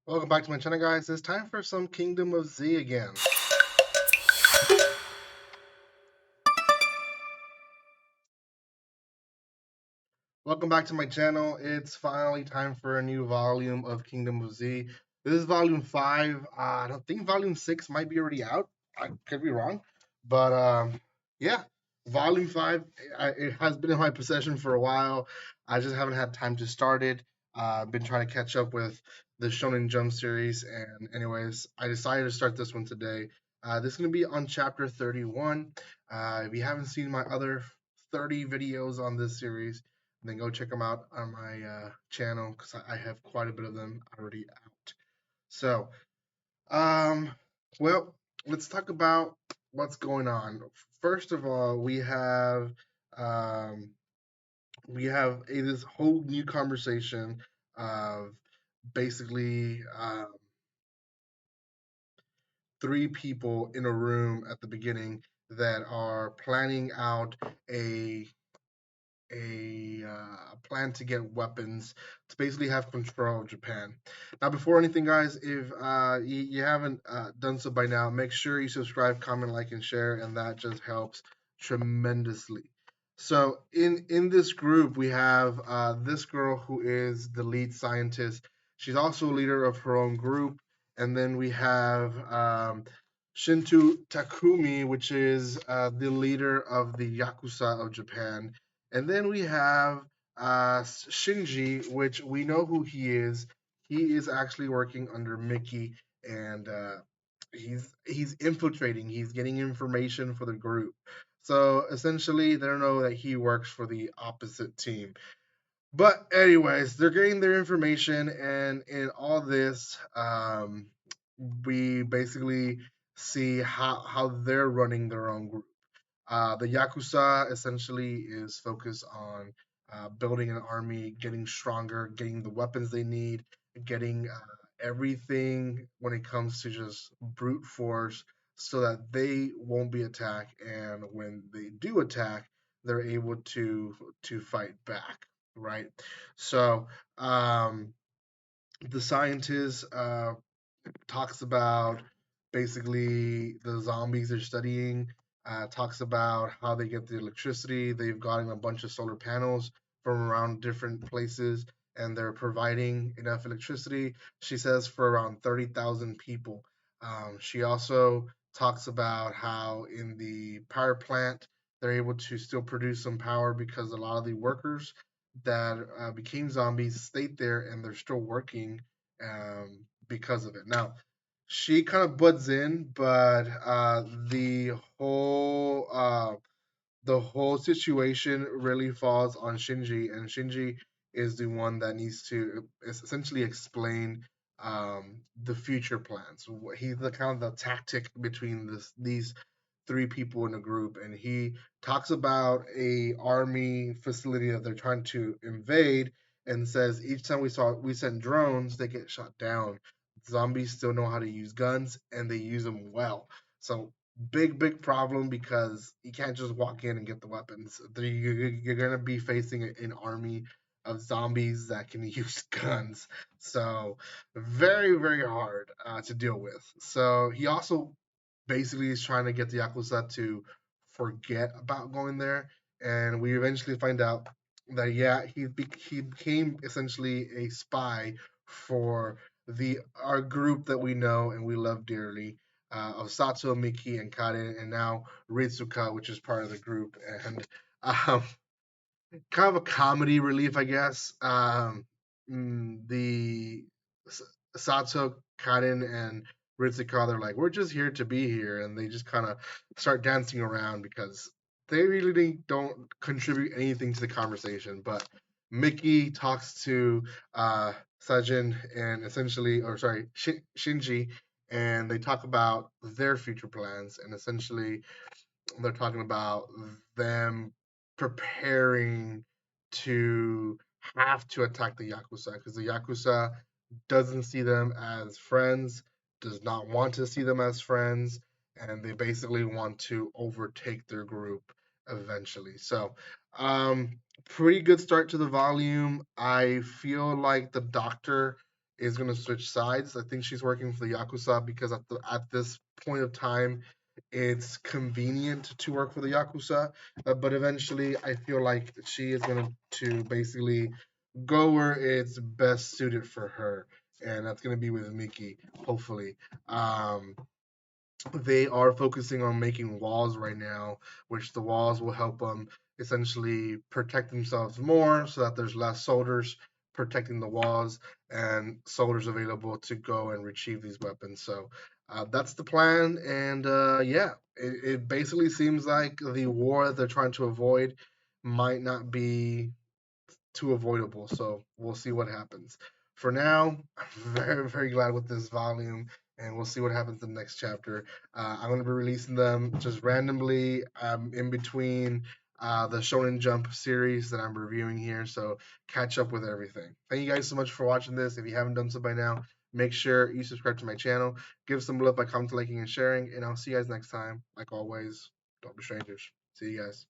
Welcome back to my channel, guys. It's time for some Kingdom of Z again. Welcome back to my channel. It's finally time for a new volume of Kingdom of Z. This is volume 5. I don't think volume 6 might be already out. I could be wrong. But yeah, volume 5, it has been in my possession for a while. I just haven't had time to start it. I've been trying to catch up with the Shonen Jump series. And, anyways, I decided to start this one today. This is going to be on chapter 31. If you haven't seen my other 30 videos on this series, then go check them out on my channel because I have quite a bit of them already out. So, um, well, let's talk about what's going on. First of all, um, this whole new conversation of basically three people in a room at the beginning that are planning out a plan to get weapons to basically have control of Japan. Now, before anything, guys, if you haven't done so by now, make sure you subscribe, comment, like, and share, and that just helps tremendously. So, in this group, we have this girl who is the lead scientist. She's also a leader of her own group, and then we have Shinto Takumi, which is the leader of the Yakuza of Japan. And then we have Shinji, which we know who he is. He is actually working under Mickey, and he's infiltrating. He's getting information for the group. So essentially, they don't know that he works for the opposite team. But anyways, they're getting their information, and in all this, we basically see how they're running their own group. The Yakuza essentially is focused on building an army, getting stronger, getting the weapons they need, getting everything when it comes to just brute force so that they won't be attacked. And when they do attack, they're able to fight back, right? So the scientists talks about basically the zombies they're studying, talks about how they get the electricity. They've gotten a bunch of solar panels from around different places and they're providing enough electricity, she says, for around 30,000 people. She also talks about how in the power plant, they're able to still produce some power because a lot of the workers that became zombies stayed there and they're still working because of it. Now, she kind of butts in, but the whole situation really falls on Shinji, and Shinji is the one that needs to essentially explain the future plans. He's the kind of the tactic between these three people in a group, and he talks about a army facility that they're trying to invade, and says each time we send drones, they get shot down. Zombies still know how to use guns, and they use them well. So big problem because you can't just walk in and get the weapons. You're gonna be facing an army of zombies that can use guns. So very hard to deal with. So he also basically is trying to get the Yakuza to forget about going there, and we eventually find out that yeah, he became essentially a spy for the our group that we know and we love dearly, of Sato, Miki, and Karen, and now Ritsuka, which is part of the group, and um, kind of a comedy relief, I guess. The Sato, Karen, and Ritsuka, they're like, we're just here to be here, and they just kind of start dancing around because they really don't contribute anything to the conversation. But Mickey talks to Sajin and essentially, or sorry, Shinji, and they talk about their future plans, and essentially they're talking about them preparing to have to attack the Yakuza because the Yakuza doesn't see them as friends, does not want to see them as friends, and they basically want to overtake their group eventually. So, pretty good start to the volume. I feel like the doctor is going to switch sides. I think she's working for the Yakuza because at this point of time, it's convenient to work for the Yakuza. But eventually, I feel like she is going to basically go where it's best suited for her, and that's going to be with Miki, hopefully. Um, they are focusing on making walls right now, which the walls will help them essentially protect themselves more so that there's less soldiers protecting the walls and soldiers available to go and retrieve these weapons. So that's the plan. And yeah, it basically seems like the war that they're trying to avoid might not be too avoidable. So we'll see what happens. For now, I'm very, very glad with this volume, and we'll see what happens in the next chapter. I'm going to be releasing them just randomly in between the Shonen Jump series that I'm reviewing here. So catch up with everything. Thank you guys so much for watching this. If you haven't done so by now, make sure you subscribe to my channel. Give some love by commenting, liking, and sharing. And I'll see you guys next time. Like always, don't be strangers. See you guys.